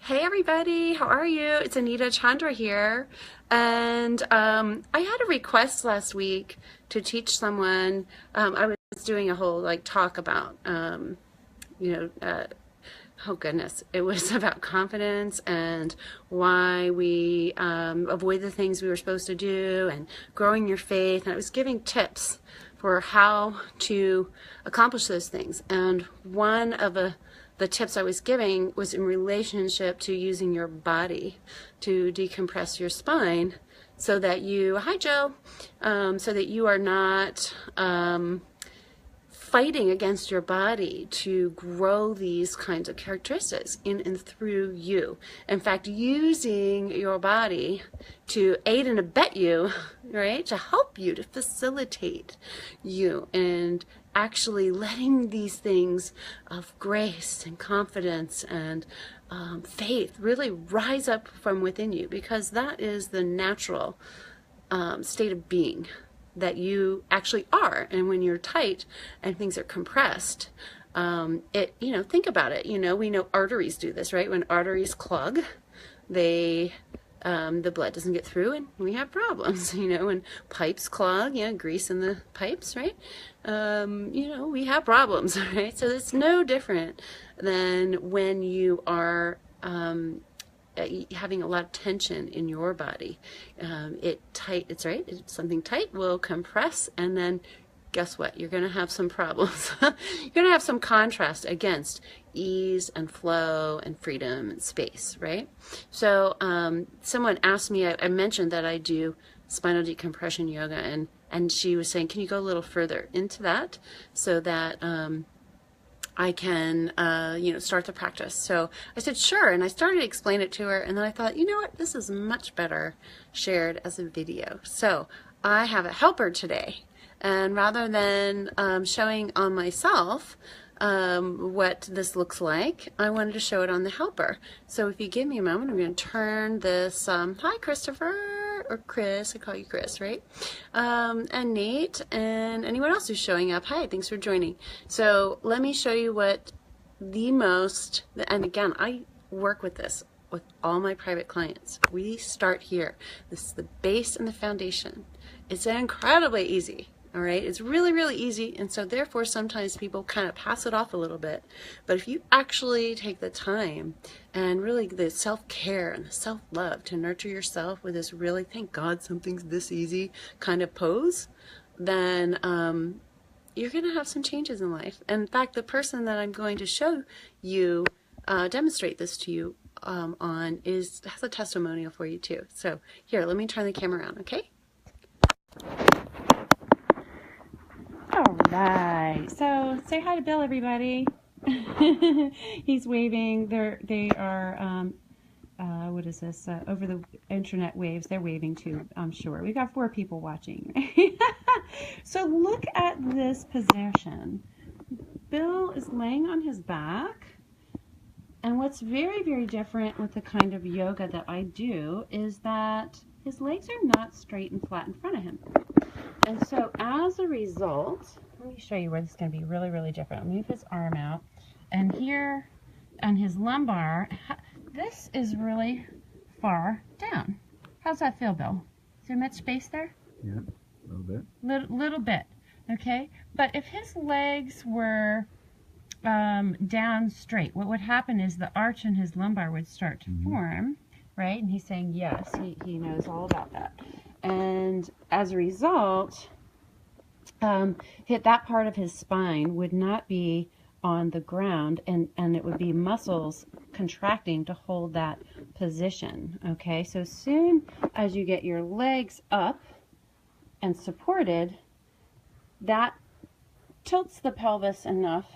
Hey everybody, how are you? It's Anita Chandra here. And I had a request last week to teach someone. I was doing a whole talk about, you know, uh, oh goodness, it was about confidence and why we avoid the things we were supposed to do and growing your faith. And I was giving tips for how to accomplish those things. And one of the tips I was giving was in relationship to using your body to decompress your spine so that you, hi Joe, so that you are not fighting against your body to grow these kinds of characteristics in and through you. In fact, using your body to aid and abet you, right, to help you, to facilitate you, and actually letting these things of grace and confidence and faith really rise up from within you, because that is the natural state of being that you actually are. And when you're tight and things are compressed, think about it. We know arteries do this, right? When arteries clog, the blood doesn't get through and we have problems. When pipes clog, grease in the pipes, right? We have problems, right? So it's no different than when you are having a lot of tension in your body. Something tight will compress, and then guess what? You're going to have some problems. You're going to have some contrast against ease and flow and freedom and space, right? So someone asked me, I mentioned that I do spinal decompression yoga, and she was saying, can you go a little further into that so that I can, start the practice. So I said, sure. And I started to explain it to her. And then I thought, you know what? This is much better shared as a video. So I have a helper today. And rather than showing on myself what this looks like, I wanted to show it on the helper. So if you give me a moment, I'm going to turn this, hi Christopher, or Chris, I call you Chris, right? And Nate, and anyone else who's showing up. Hi, thanks for joining. So let me show you what and again, I work with this with all my private clients. We start here. This is the base and the foundation. It's incredibly easy. All right, it's really, really easy, and so therefore sometimes people kind of pass it off a little bit. But if you actually take the time and really the self-care and the self-love to nurture yourself with this really, thank God something's this easy kind of pose, then you're going to have some changes in life. And in fact, the person that I'm going to show you, demonstrate this to you on has a testimonial for you too. So here, let me turn the camera around, okay? All right, so say hi to Bill, everybody. He's waving. They are, what is this? Over the internet waves. They're waving too, I'm sure. We've got 4 people watching. So look at this position. Bill is laying on his back. And what's very, very different with the kind of yoga that I do is that his legs are not straight and flat in front of him. And so as a result, let me show you where this is going to be really, really different. I'll move his arm out. And here on his lumbar, this is really far down. How's that feel, Bill? Is there much space there? Yeah, a little bit. Little bit, okay? But if his legs were down straight, what would happen is the arch in his lumbar would start to form, right? And he's saying yes, he knows all about that. And as a result, that part of his spine would not be on the ground, and it would be muscles contracting to hold that position, okay? So as soon as you get your legs up and supported, that tilts the pelvis enough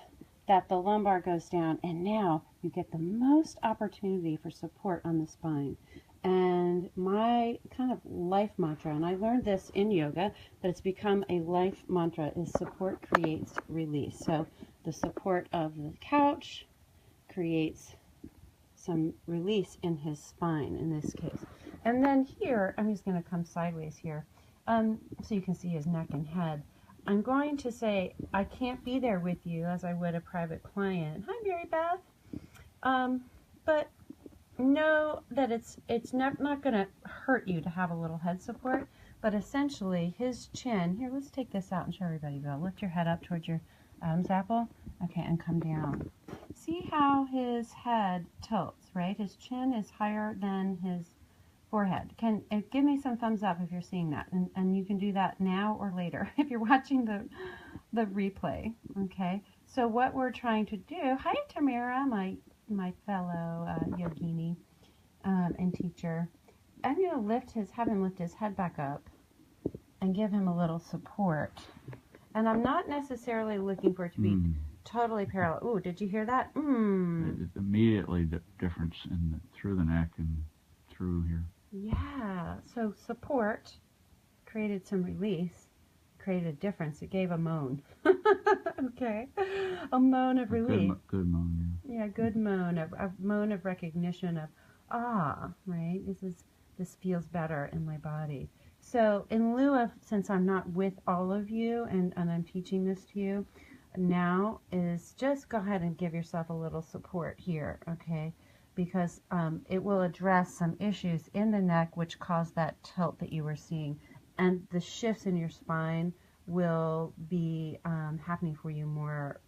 that the lumbar goes down, and now you get the most opportunity for support on the spine. And my kind of life mantra, and I learned this in yoga, but it's become a life mantra, is support creates release. So the support of the couch creates some release in his spine in this case. And then here, I'm just going to come sideways here so you can see his neck and head. I'm going to say, I can't be there with you as I would a private client. Hi, Mary Beth. But know that it's not going to hurt you to have a little head support, but essentially his chin, here, let's take this out and show everybody, Bill. Lift your head up towards your Adam's apple. Okay, and come down. See how his head tilts, right? His chin is higher than his forehead. Give me some thumbs up if you're seeing that, and you can do that now or later if you're watching the replay. Okay, so what we're trying to do, hi Tamara, my fellow yogini and teacher. I'm going to have him lift his head back up and give him a little support. And I'm not necessarily looking for it to be totally parallel. Ooh, did you hear that? It's immediately the difference through the neck and through here. Yeah, so support created some release, created a difference. It gave a moan. Okay, a moan of relief. Good moan, yeah. Yeah, good moan, a moan of recognition of, right? This feels better in my body. So in lieu of, since I'm not with all of you and I'm teaching this to you, now is just go ahead and give yourself a little support here, okay? Because it will address some issues in the neck which caused that tilt that you were seeing. And the shifts in your spine will be happening for you more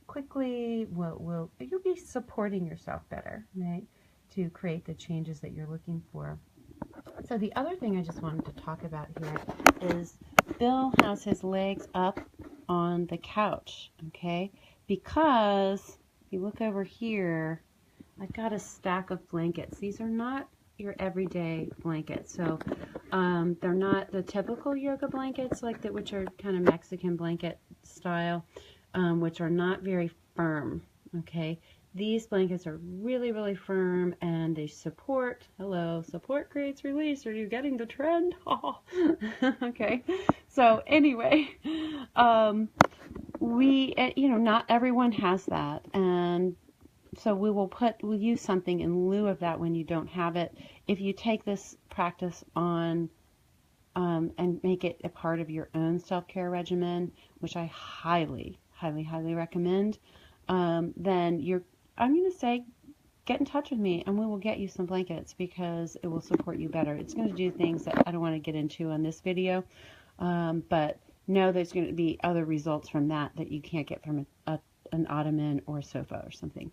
quickly. You'll be supporting yourself better, right? To create the changes that you're looking for. So the other thing I just wanted to talk about here is Bill has his legs up on the couch, okay? Because if you look over here, I've got a stack of blankets. These are not your everyday blankets. So they're not the typical yoga blankets like that, which are kind of Mexican blanket style, which are not very firm, okay? These blankets are really, really firm, and they support. Hello, support creates release. Are you getting the trend? Okay. So anyway, not everyone has that, and so we'll use something in lieu of that when you don't have it. If you take this practice on and make it a part of your own self-care regimen, which I highly, highly, highly recommend, then I'm going to say, get in touch with me and we will get you some blankets because it will support you better. It's going to do things that I don't want to get into on this video, but know there's going to be other results from that you can't get from an ottoman or a sofa or something.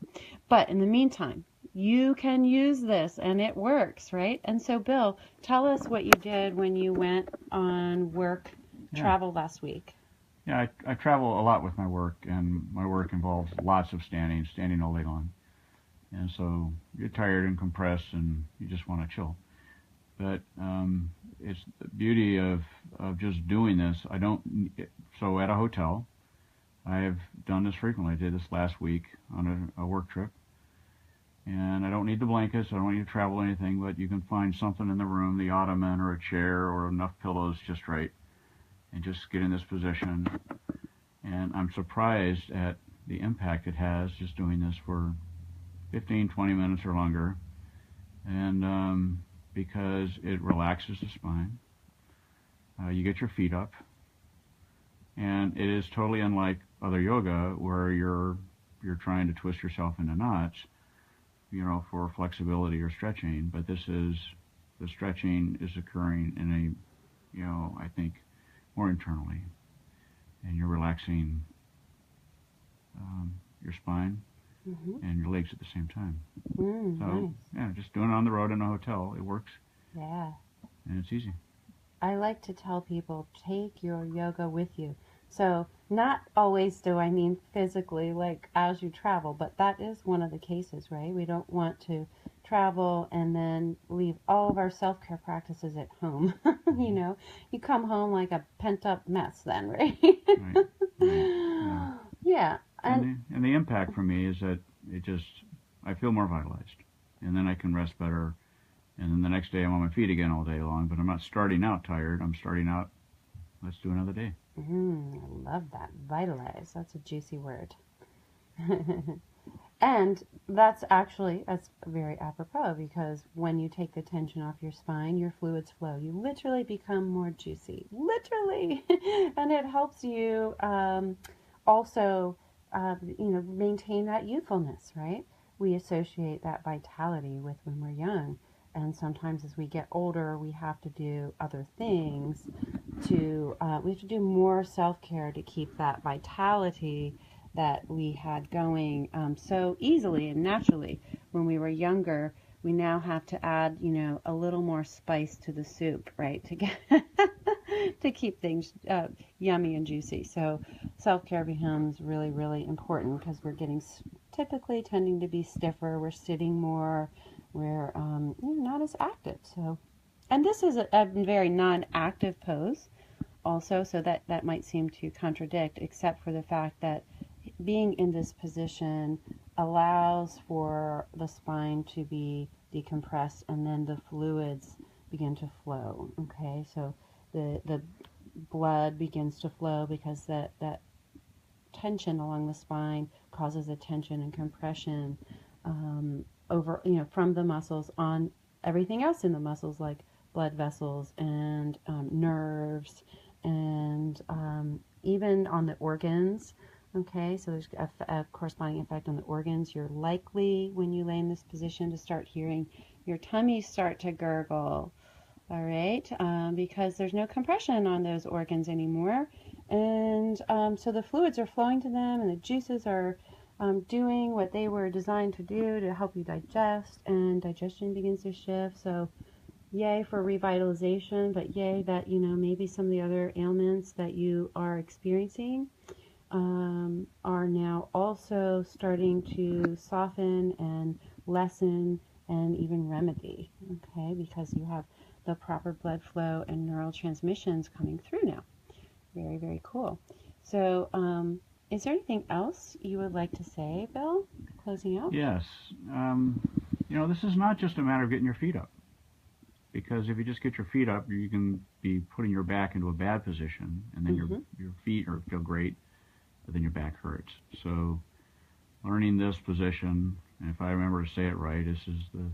But in the meantime, you can use this and it works, right? And so Bill, tell us what you did when you went on work travel last week. Yeah, I travel a lot with my work, and my work involves lots of standing all day long. And so you're tired and compressed, and you just want to chill. But it's the beauty of just doing this. So at a hotel, I have done this frequently. I did this last week on a work trip. And I don't need the blankets, I don't need to travel anything, but you can find something in the room, the ottoman or a chair or enough pillows just right. And just get in this position, and I'm surprised at the impact it has just doing this for 15, 20 minutes or longer, and because it relaxes the spine, you get your feet up, and it is totally unlike other yoga where you're trying to twist yourself into knots, for flexibility or stretching, but the stretching is occurring in a, I think, more internally, and you're relaxing your spine and your legs at the same time. So nice. Yeah, just doing it on the road in a hotel, it works. Yeah, and it's easy. I like to tell people, take your yoga with you. So not always do I mean physically, like as you travel, but that is one of the cases, right? We don't want to travel and then leave all of our self-care practices at home. You come home like a pent-up mess then, right? Right. Yeah. And the impact for me is that I feel more vitalized, and then I can rest better, and then the next day I'm on my feet again all day long, but I'm not starting out tired. I'm starting out, let's do another day. I love that. Vitalize. That's a juicy word. And that's very apropos, because when you take the tension off your spine, your fluids flow. You literally become more juicy. Literally. And it helps you also, maintain that youthfulness, right? we associate that vitality with when we're young. And sometimes as we get older, we have to do other things we have to do more self-care to keep that vitality that we had going so easily and naturally when we were younger. We now have to add, a little more spice to the soup, right? To get to keep things yummy and juicy. So self-care becomes really, really important because we're typically tending to be stiffer. We're sitting more. We're not as active. So, and this is a very non-active pose also, so that might seem to contradict, except for the fact that being in this position allows for the spine to be decompressed and then the fluids begin to flow. Okay, so the blood begins to flow because that tension along the spine causes a tension and compression over, from the muscles on everything else in the muscles, like blood vessels and nerves, and even on the organs. Okay, so there's a corresponding effect on the organs. You're likely, when you lay in this position, to start hearing your tummy start to gurgle. All right, because there's no compression on those organs anymore. And so the fluids are flowing to them, and the juices are doing what they were designed to do to help you digest, and digestion begins to shift. So yay for revitalization, but yay that, maybe some of the other ailments that you are experiencing are now also starting to soften and lessen and even remedy, okay, because you have the proper blood flow and neural transmissions coming through now. Very, very cool. So, is there anything else you would like to say, Bill, closing out? Yes. This is not just a matter of getting your feet up. Because if you just get your feet up, you can be putting your back into a bad position, and then your feet feel great, but then your back hurts. So learning this position, and if I remember to say it right, this is the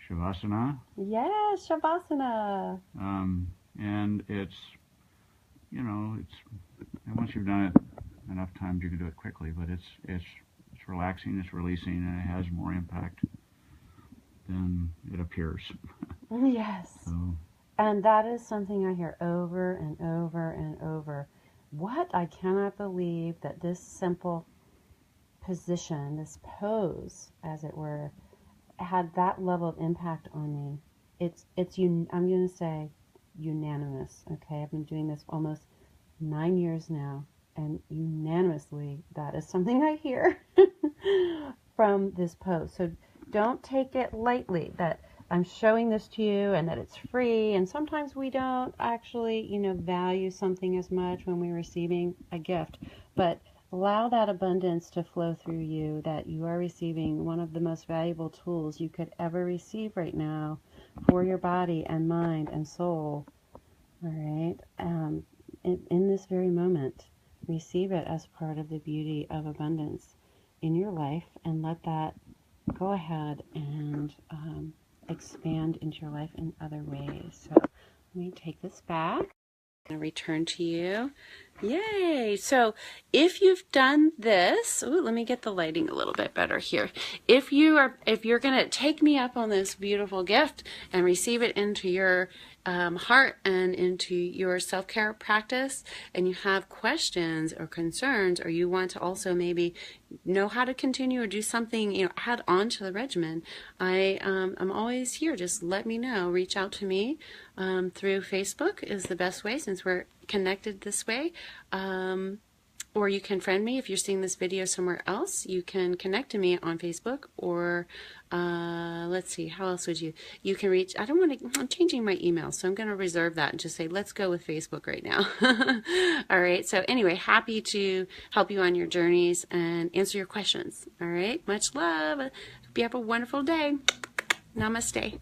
Shavasana. Yes, Shavasana. And it's, and once you've done it enough times, you can do it quickly, but it's relaxing, it's releasing, and it has more impact than it appears. Yes. So. And that is something I hear over and over and over. What? I cannot believe that this simple position, this pose, as it were, had that level of impact on me. I'm going to say unanimous. Okay, I've been doing this almost 9 years now, and unanimously, that is something I hear from this pose. So don't take it lightly that I'm showing this to you and that it's free. And sometimes we don't actually, value something as much when we're receiving a gift. But allow that abundance to flow through you, that you are receiving one of the most valuable tools you could ever receive right now for your body and mind and soul. All right. In this very moment, receive it as part of the beauty of abundance in your life, and let that go ahead and expand into your life in other ways. So let me take this back and return to you. Yay! So if you've done this, let me get the lighting a little bit better here. If you're going to take me up on this beautiful gift and receive it into your heart and into your self-care practice, and you have questions or concerns, or you want to also maybe know how to continue or do something, add on to the regimen, I'm always here. Just let me know. Reach out to me through Facebook is the best way, since we're connected this way. Or you can friend me if you're seeing this video somewhere else. You can connect to me on Facebook, or let's see, how else would you can reach, I'm changing my email, so I'm going to reserve that and just say, let's go with Facebook right now. All right. So anyway, happy to help you on your journeys and answer your questions. All right. Much love. Hope you have a wonderful day. Namaste.